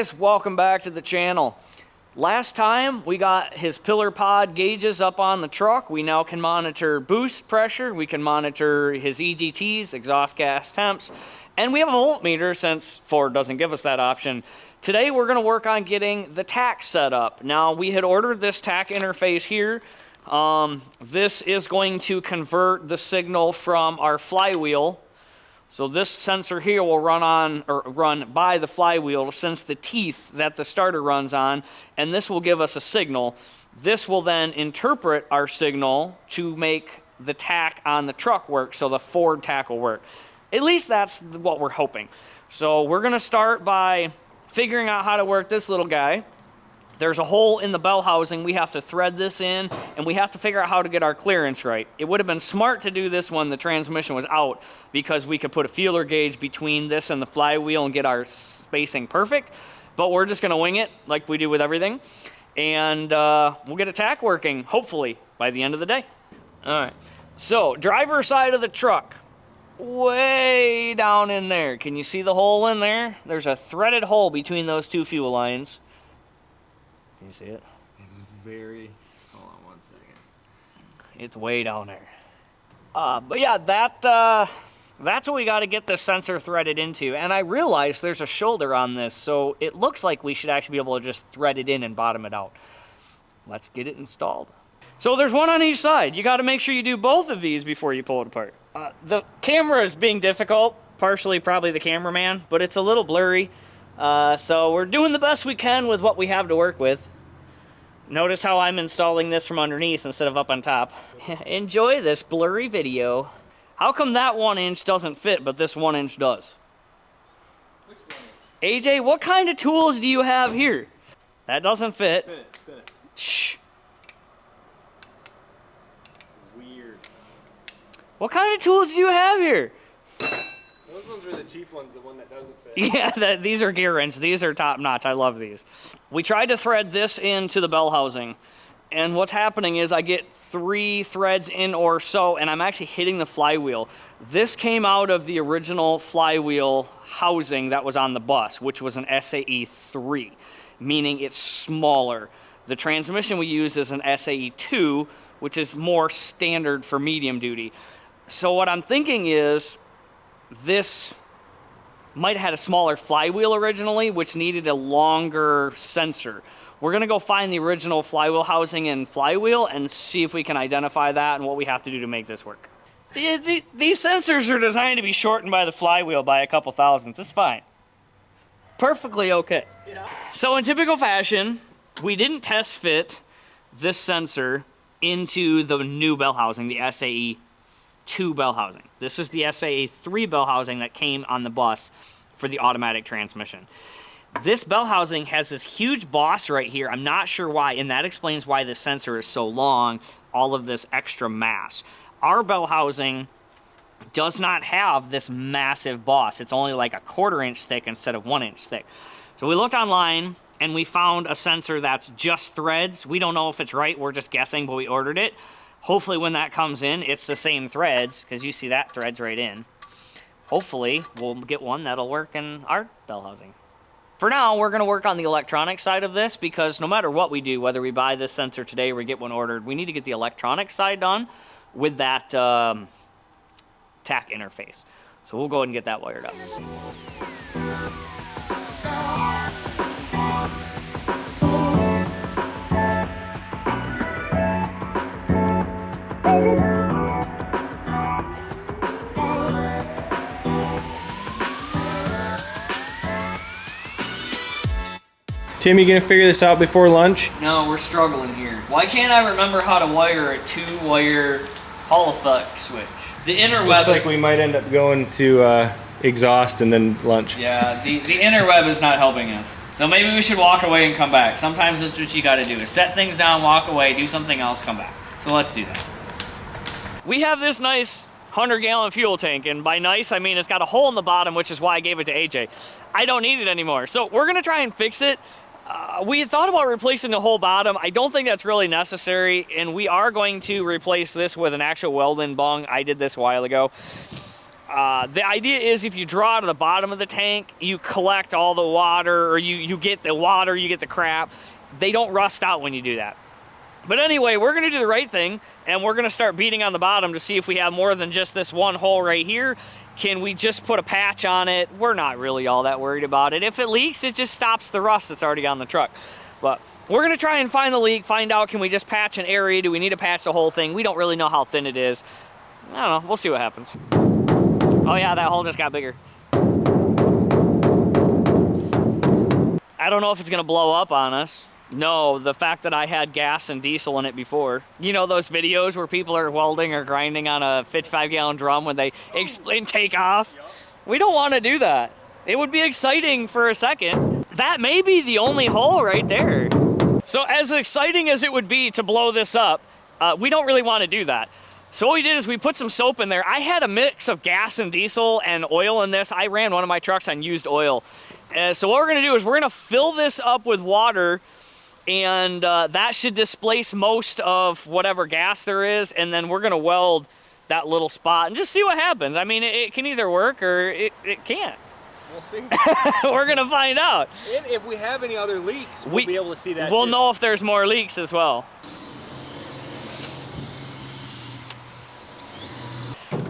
guys, welcome back to the channel. Last time we got his pillar pod gauges up on the truck. We now can monitor boost pressure, we can monitor his EGTs, exhaust gas temps, and we have a voltmeter since Ford doesn't give us that option. Today we're going to work on getting the Tach set up. Now we had ordered this Tach interface here. This is going to convert the signal from our flywheel. So this sensor here will run by the flywheel to sense the teeth that the starter runs on, and this will give us a signal. This will then interpret our signal to make the Tach on the truck work, so the Ford Tach will work. At least that's what we're hoping. So we're going to start by figuring out how to work this little guy. There's a hole in the bell housing. We have to thread this in, and we have to figure out how to get our clearance right. It would have been smart to do this when the transmission was out, because we could put a feeler gauge between this and the flywheel and get our spacing perfect. But we're just going to wing it like we do with everything. And we'll get a Tach working, hopefully, by the end of the day. All right. So, driver side of the truck. Way down in there. Can you see the hole in there? There's a threaded hole between those two fuel lines. Can you see it? It's very... Hold on one second. It's way down there. But yeah, that's what we got to get this sensor threaded into. And I realized there's a shoulder on this, so it looks like we should actually be able to just thread it in and bottom it out. Let's get it installed. So there's one on each side. You got to make sure you do both of these before you pull it apart. The camera is being difficult, partially probably the cameraman, but it's a little blurry. So we're doing the best we can with what we have to work with. Notice how I'm installing this from underneath instead of up on top. Enjoy this blurry video. How come that 1 inch doesn't fit, but this 1 inch does? Which 1 inch? AJ, what kind of tools do you have here? That doesn't fit. Spin it. Shh. Weird. What kind of tools do you have here? Those ones are the cheap ones, the one that doesn't fit. Yeah, these are gear wrenches. These are top notch. I love these. We tried to thread this into the bell housing, and what's happening is I get 3 threads in or so, and I'm actually hitting the flywheel. This came out of the original flywheel housing that was on the bus, which was an SAE 3, meaning it's smaller. The transmission we use is an SAE 2, which is more standard for medium duty. So what I'm thinking is, this might have had a smaller flywheel originally, which needed a longer sensor. We're going to go find the original flywheel housing and flywheel and see if we can identify that and what we have to do to make this work. These sensors are designed to be shortened by the flywheel by a couple thousandths. It's fine. Perfectly okay. Yeah. So in typical fashion, we didn't test fit this sensor into the new bell housing, the SAE 2 bell housing. This is the SAE 3 bell housing that came on the bus for the automatic transmission. This bell housing has this huge boss right here. I'm not sure why, and that explains why this sensor is so long, all of this extra mass. Our bell housing does not have this massive boss. It's only like a 1/4 inch thick instead of 1 inch thick. So we looked online and we found a sensor that's just threads. We don't know if it's right, we're just guessing, but we ordered it. Hopefully when that comes in, it's the same threads, because you see that threads right in. Hopefully we'll get one that'll work in our bell housing. For now, we're going to work on the electronic side of this, because no matter what we do, whether we buy this sensor today or we get one ordered, we need to get the electronic side done with that Tach interface. So we'll go ahead and get that wired up. Tim, you gonna figure this out before lunch? No, we're struggling here. Why can't I remember how to wire a 2-wire Hall effect switch? The interweb Looks like we might end up going to exhaust and then lunch. Yeah, the interweb is not helping us. So maybe we should walk away and come back. Sometimes that's what you gotta do, is set things down, walk away, do something else, come back. So let's do that. We have this nice 100-gallon fuel tank, and by nice I mean it's got a hole in the bottom, which is why I gave it to AJ. I don't need it anymore, so we're gonna try and fix it. We had thought about replacing the whole bottom. I don't think that's really necessary, and we are going to replace this with an actual Weldon bung. I did this a while ago. The idea is if you draw to the bottom of the tank, you collect all the water, or you get the water, you get the crap. They don't rust out when you do that. But anyway, we're gonna do the right thing, and we're gonna start beating on the bottom to see if we have more than just this one hole right here. Can we just put a patch on it? We're not really all that worried about it. If it leaks, it just stops the rust that's already on the truck. But we're gonna try and find the leak, find out, can we just patch an area? Do we need to patch the whole thing? We don't really know how thin it is. I don't know, we'll see what happens. Oh yeah, that hole just got bigger. I don't know if it's gonna blow up on us. No, the fact that I had gas and diesel in it before. You know those videos where people are welding or grinding on a 55-gallon drum when they take off? We don't want to do that. It would be exciting for a second. That may be the only hole right there. So as exciting as it would be to blow this up, we don't really want to do that. So what we did is we put some soap in there. I had a mix of gas and diesel and oil in this. I ran one of my trucks on used oil. So what we're going to do is we're going to fill this up with water, and that should displace most of whatever gas there is, and then we're going to weld that little spot and just see what happens. I mean, it can either work or it can't. We'll see. We're going to find out. If we have any other leaks, we'll be able to see that. We'll too. know if there's more leaks as well.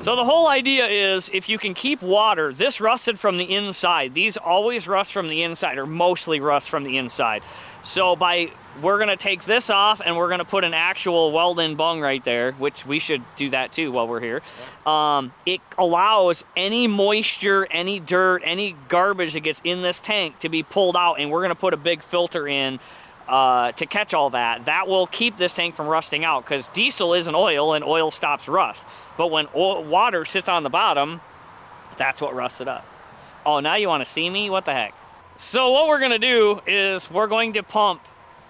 So the whole idea is if you can keep water, this rusted from the inside. These always rust from the inside, or mostly rust from the inside. So we're gonna take this off and we're gonna put an actual weld-in bung right there, which we should do that too while we're here. It allows any moisture, any dirt, any garbage that gets in this tank to be pulled out, and we're gonna put a big filter in to catch all that. That will keep this tank from rusting out, because diesel isn't oil and oil stops rust. But when water sits on the bottom, that's what rusts it up. Oh, now you want to see me? What the heck? So what we're going to do is we're going to pump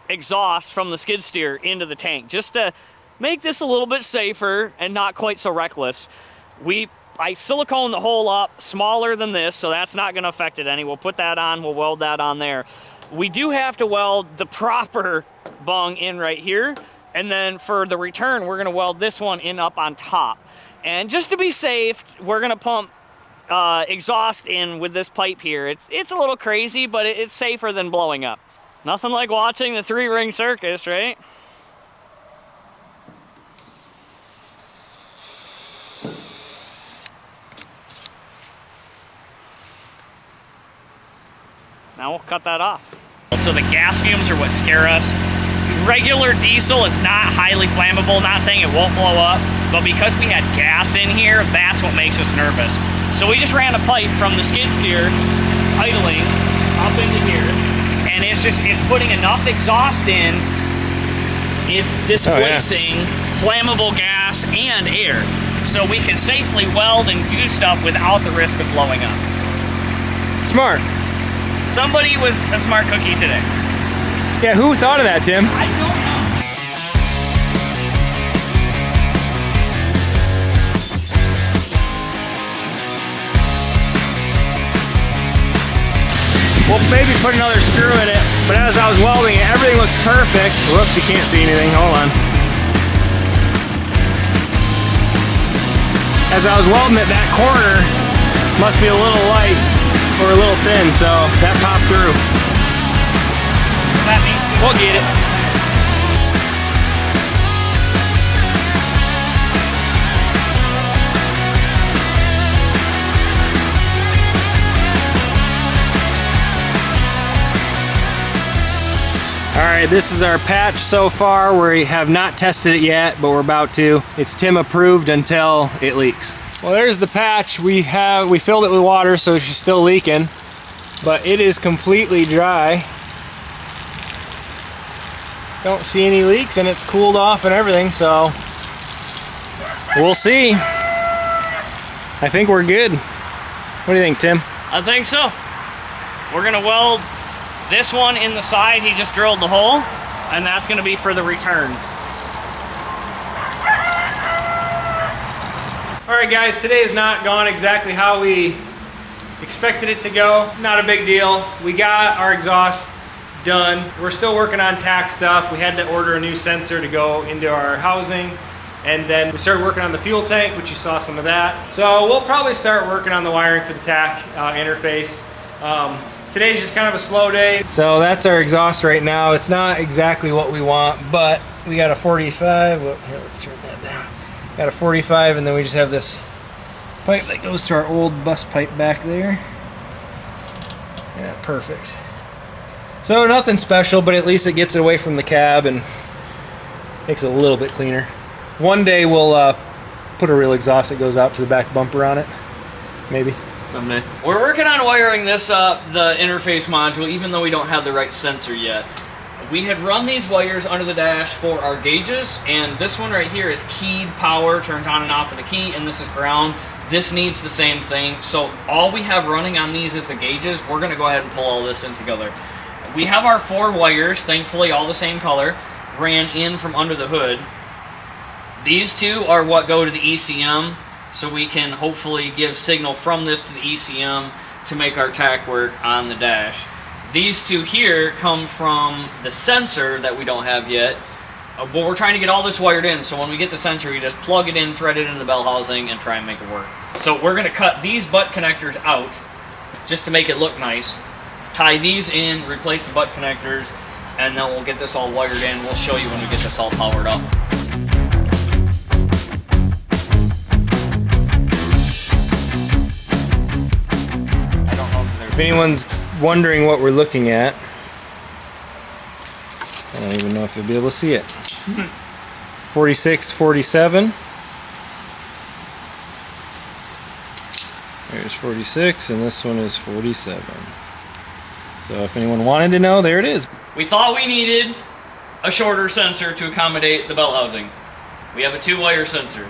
exhaust from the skid steer into the tank just to make this a little bit safer and not quite so reckless. I silicone the hole up smaller than this, so that's not going to affect it any. We'll put that on, we'll weld that on there. We do have to weld the proper bung in right here, and then for the return, we're going to weld this one in up on top. And just to be safe, we're going to pump exhaust in with this pipe here. It's a little crazy, but it's safer than blowing up. Nothing like watching the three-ring circus, right? Now we'll cut that off. So the gas fumes are what scare us. Regular diesel is not highly flammable, not saying it won't blow up, but because we had gas in here, that's what makes us nervous. So we just ran a pipe from the skid steer, idling, up into here, and it's putting enough exhaust in, it's displacing flammable gas and air. So we can safely weld and do stuff without the risk of blowing up. Smart. Somebody was a smart cookie today. Yeah, who thought of that, Tim? I don't know. We'll maybe put another screw in it, but as I was welding it, everything looks perfect. Whoops, you can't see anything. Hold on. As I was welding it, that corner must be a little light or a little thin, so that popped through. That means we'll get it. All right, this is our patch so far. We have not tested it yet, but we're about to. It's Tim approved until it leaks. Well, there's the patch. We filled it with water, so she's still leaking, but it is completely dry. Don't see any leaks, and it's cooled off and everything, so we'll see. I think we're good. What do you think, Tim? I think so. We're gonna weld this one in the side. He just drilled the hole, and that's gonna be for the return. All right, guys, today has not gone exactly how we expected it to go. Not a big deal. We got our exhaust done. We're still working on Tach stuff. We had to order a new sensor to go into our housing, And then we started working on the fuel tank, which you saw some of that. So we'll probably start working on the wiring for the Tach interface. Today's just kind of a slow day. So that's our exhaust right now. It's not exactly what we want, but we got a 45. Well, here, let's turn that down. Got a 45, and then we just have this pipe that goes to our old bus pipe back there. Yeah, perfect. So nothing special, but at least it gets it away from the cab and makes it a little bit cleaner. One day we'll put a real exhaust that goes out to the back bumper on it. Maybe. Someday. We're working on wiring this the interface module, even though we don't have the right sensor yet. We had run these wires under the dash for our gauges, and this one right here is keyed power, turns on and off with a key, and this is ground. This needs the same thing. So all we have running on these is the gauges. We're gonna go ahead and pull all this in together. We have our 4 wires, thankfully all the same color, ran in from under the hood. These 2 are what go to the ECM, so we can hopefully give signal from this to the ECM to make our Tach work on the dash. These 2 here come from the sensor that we don't have yet, but we're trying to get all this wired in, so when we get the sensor, we just plug it in, thread it in the bell housing, and try and make it work. So we're gonna cut these butt connectors out, just to make it look nice, tie these in, replace the butt connectors, and then we'll get this all wired in. We'll show you when we get this all powered up. If anyone's wondering what we're looking at, I don't even know if you'll be able to see it. 46, 47. There's 46, and this one is 47. So if anyone wanted to know, there it is. We thought we needed a shorter sensor to accommodate the bell housing. We have a 2-wire sensor.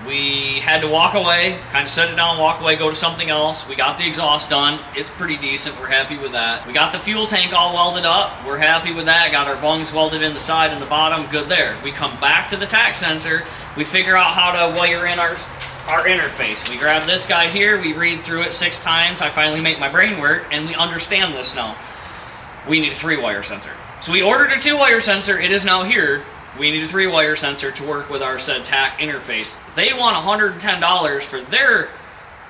We had to walk away, kind of set it down, walk away, go to something else. We got the exhaust done. It's pretty decent. We're happy with that. We got the fuel tank all welded up. We're happy with that. Got our bungs welded in the side and the bottom. Good there. We come back to the Tach sensor. We figure out how to wire in our interface. We grab this guy here. We read through it 6 times. I finally make my brain work, and we understand this now. We need a 3-wire sensor. So we ordered a 2-wire sensor. It is now here. We need a 3-wire sensor to work with our said Tach interface. They want $110 for their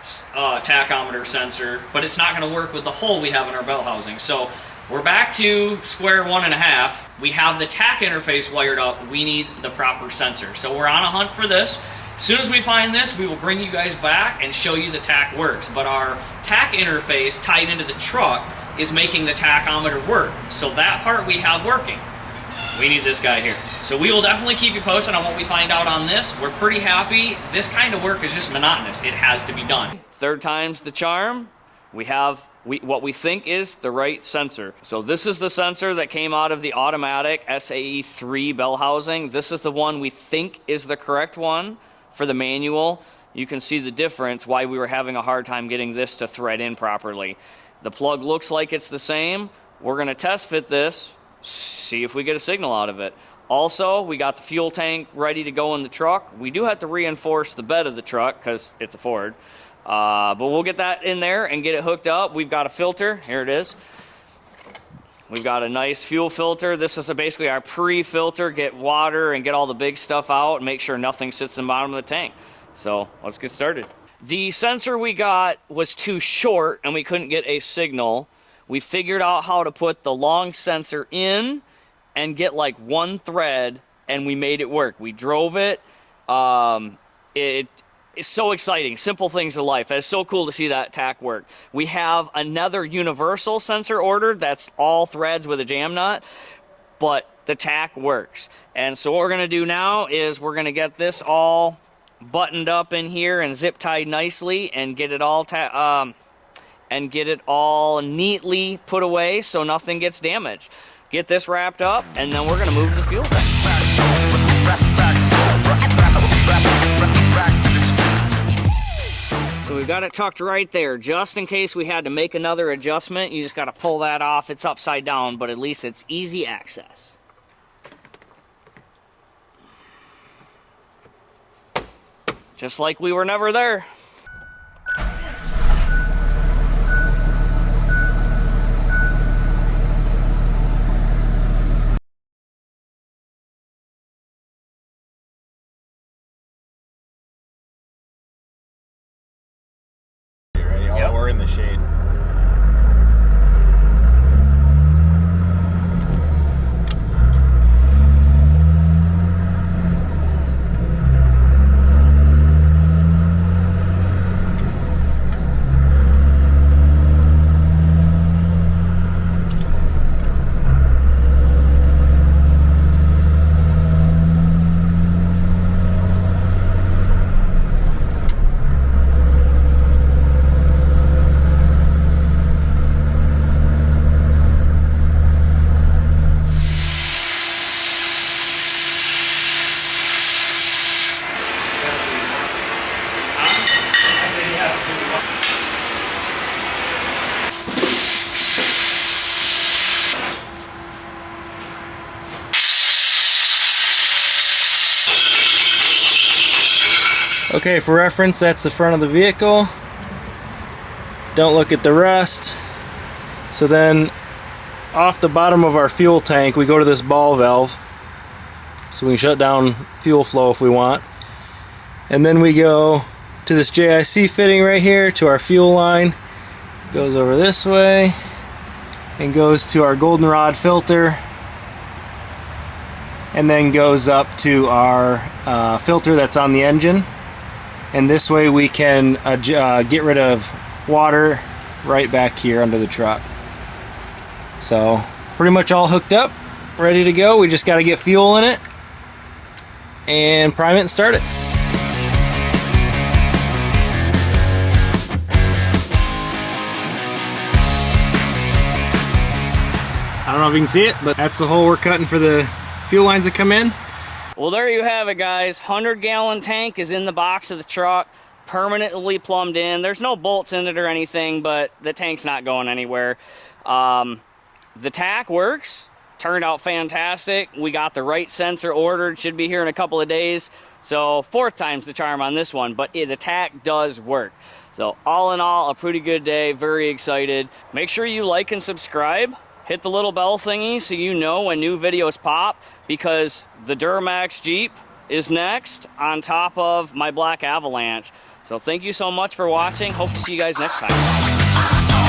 tachometer sensor, but it's not going to work with the hole we have in our bell housing. So we're back to square 1.5. We have the Tach interface wired up. We need the proper sensor. So we're on a hunt for this. As soon as we find this, we will bring you guys back and show you the Tach works. But our Tach interface tied into the truck is making the tachometer work. So that part we have working. We need this guy here. So we will definitely keep you posted on what we find out on this. We're pretty happy. This kind of work is just monotonous. It has to be done. 3rd time's the charm. We have what we think is the right sensor. So this is the sensor that came out of the automatic SAE3 bell housing. This is the one we think is the correct one for the manual. You can see the difference, why we were having a hard time getting this to thread in properly. The plug looks like it's the same. We're gonna test fit this, see if we get a signal out of it. Also, we got the fuel tank ready to go in the truck. We do have to reinforce the bed of the truck because it's a Ford. But we'll get that in there and get it hooked up. We've got a filter. Here it is. We've got a nice fuel filter. This is basically our pre-filter, get water and get all the big stuff out and make sure nothing sits in the bottom of the tank. So let's get started. The sensor we got was too short and we couldn't get a signal. We figured out how to put the long sensor in and get like 1 thread, and we made it work. We drove it. It's so exciting. Simple things in life. It's so cool to see that Tach work. We have another universal sensor ordered that's all threads with a jam nut, but the Tach works. And so what we're gonna do now is we're gonna get this all buttoned up in here and zip tied nicely and get it all neatly put away so nothing gets damaged. Get this wrapped up, and then we're gonna move to the fuel tank. So we've got it tucked right there, just in case we had to make another adjustment. You just gotta pull that off. It's upside down, but at least it's easy access. Just like we were never there. we're in the shade. Okay, for reference, that's the front of the vehicle. Don't look at the rest. So then, off the bottom of our fuel tank, we go to this ball valve. So we can shut down fuel flow if we want. And then we go to this JIC fitting right here to our fuel line. Goes over this way and goes to our goldenrod filter. And then goes up to our filter that's on the engine. And this way we can get rid of water right back here under the truck. So pretty much all hooked up, ready to go. We just got to get fuel in it and prime it and start it. I don't know if you can see it, but that's the hole we're cutting for the fuel lines that come in. Well, there you have it, guys. 100-gallon tank is in the box of the truck, permanently plumbed in. There's no bolts in it or anything, but the tank's not going anywhere. The Tach works. Turned out fantastic. We got the right sensor ordered. Should be here in a couple of days. So 4th time's the charm on this one, but the Tach does work. So all in all, a pretty good day. Very excited. Make sure you like and subscribe. Hit the little bell thingy so you know when new videos pop, because the Duramax Jeep is next on top of my black Avalanche. So thank you so much for watching. Hope to see you guys next time.